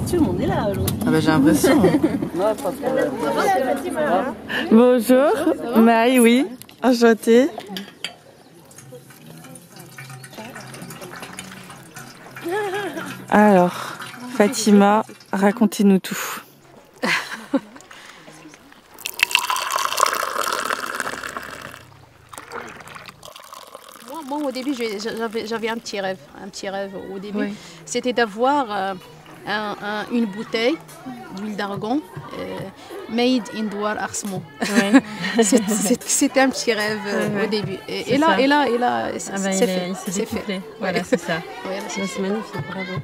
Tout le monde est là aujourd'hui. Ah bah j'ai l'impression. Non, pas de problème. Bonjour, Maï, oui, enchantée. Alors, Fatima, racontez-nous tout. Moi, au début, j'avais un petit rêve au début. Oui. C'était d'avoir une bouteille d'huile d'argan made in Douar Arsmo. Oui. C'était un petit rêve au début. Et là, c'est fait. C'est fait. Voilà, c'est ça. Ouais, c'est magnifique, bravo.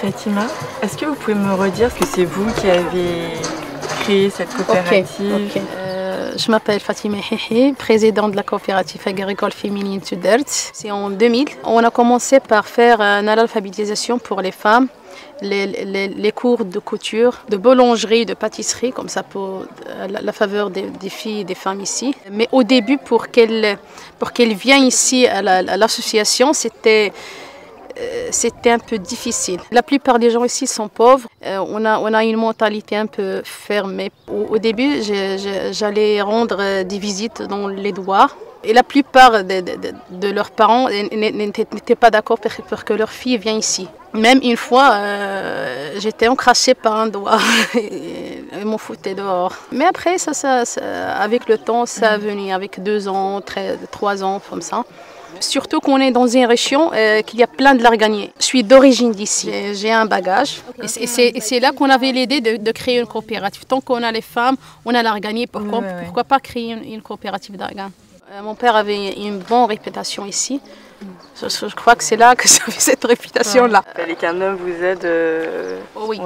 Fatima, est-ce que vous pouvez me redire que c'est vous qui avez créé cette coopérative? Okay. Je m'appelle Fatima Hihi, présidente de la coopérative agricole féminine Tudert. C'est en 2000. On a commencé par faire une alphabétisation pour les femmes, les cours de couture, de boulangerie, de pâtisserie, comme ça pour la faveur des filles et des femmes ici. Mais au début, pour qu'elles viennent ici à l'association, c'était un peu difficile. La plupart des gens ici sont pauvres. On a une mentalité un peu fermée. Au début, j'allais rendre des visites dans les douars. Et la plupart de leurs parents n'étaient pas d'accord pour que leur fille vienne ici. Même une fois, j'étais encrachée par un doigt. Ils m'ont foutu dehors. Mais après, avec le temps, ça a venu. Avec 2 ans, 3 ans, comme ça. Surtout qu'on est dans une région qu'il y a plein de l'arganier. Je suis d'origine d'ici, j'ai un bagage. Et c'est là qu'on avait l'idée de créer une coopérative. Tant qu'on a les femmes, on a l'arganier, pourquoi pas créer une coopérative d'argan? Mon père avait une bonne réputation ici. Je crois que c'est là que j'avais cette réputation-là. Il fallait qu'un homme vous aide. Oui,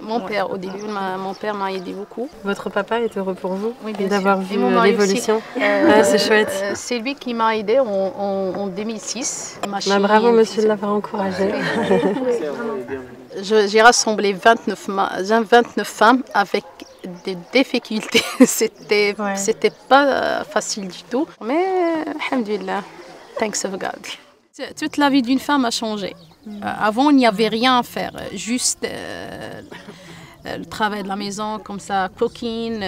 mon père, au début, mon père m'a aidé beaucoup. Votre papa est heureux pour vous d'avoir vu l'évolution? C'est chouette. C'est lui qui m'a aidé en 2006. Bravo monsieur de l'avoir encouragé. J'ai rassemblé 29 femmes avec des difficultés. C'était pas facile du tout. Mais, alhamdoulilah. Thanks of God. Toute la vie d'une femme a changé. Avant, il n'y avait rien à faire, juste le travail de la maison, comme ça, cooking,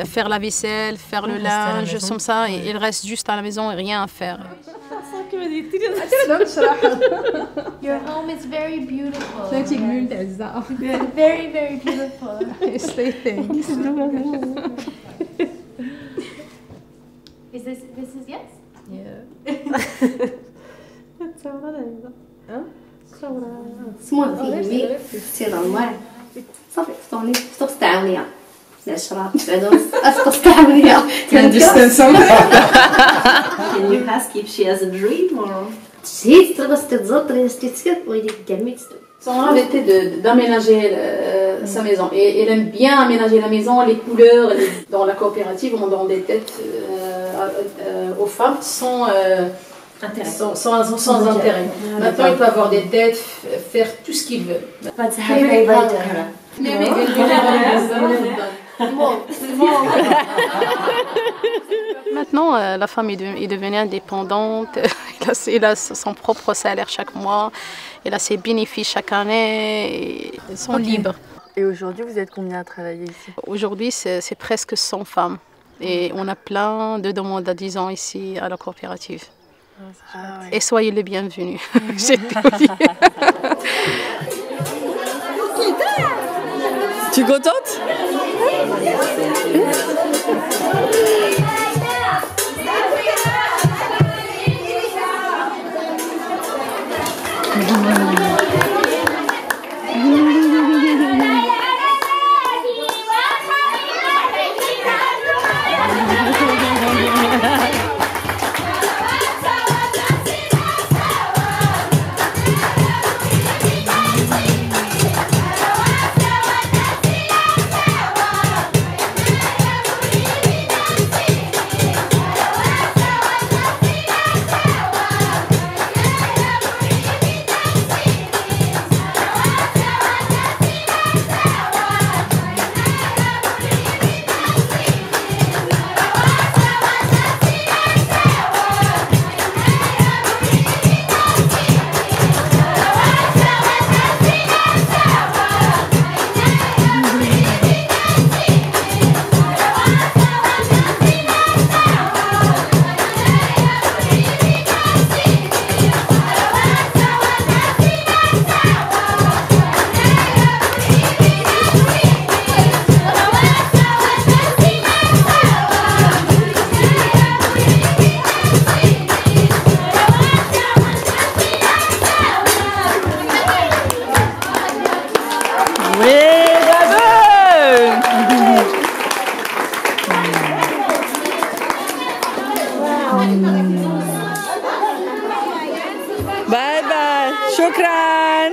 faire la vaisselle, faire le linge, comme ça, et il reste juste à la maison et rien à faire. Your home is very beautiful. Very, very beautiful. Thanks. This is yes? اسمه فيلمي سير عمر صافي فطوني فطور 9 ونيا 10 9 ونص افطر 9 ونيا Can you ask if she has a dream or si ترغس تتزر تتسكت ويديك كلمي Son rêve était d'aménager sa maison. Et elle aime bien aménager la maison, les couleurs. Dans la coopérative, on donne des têtes aux femmes sans intérêt. Maintenant, il peut avoir des têtes, faire tout ce qu'il veut. Maintenant, la femme est devenue indépendante. Il a son propre salaire chaque mois. Il a ses bénéfices chaque année. Ils sont libres. Et aujourd'hui, vous êtes combien à travailler ici? Aujourd'hui, c'est presque 100 femmes. Et on a plein de demandes à 10 ans ici à la coopérative. Et soyez les bienvenus. Tu es contente? باي باي. شكرا.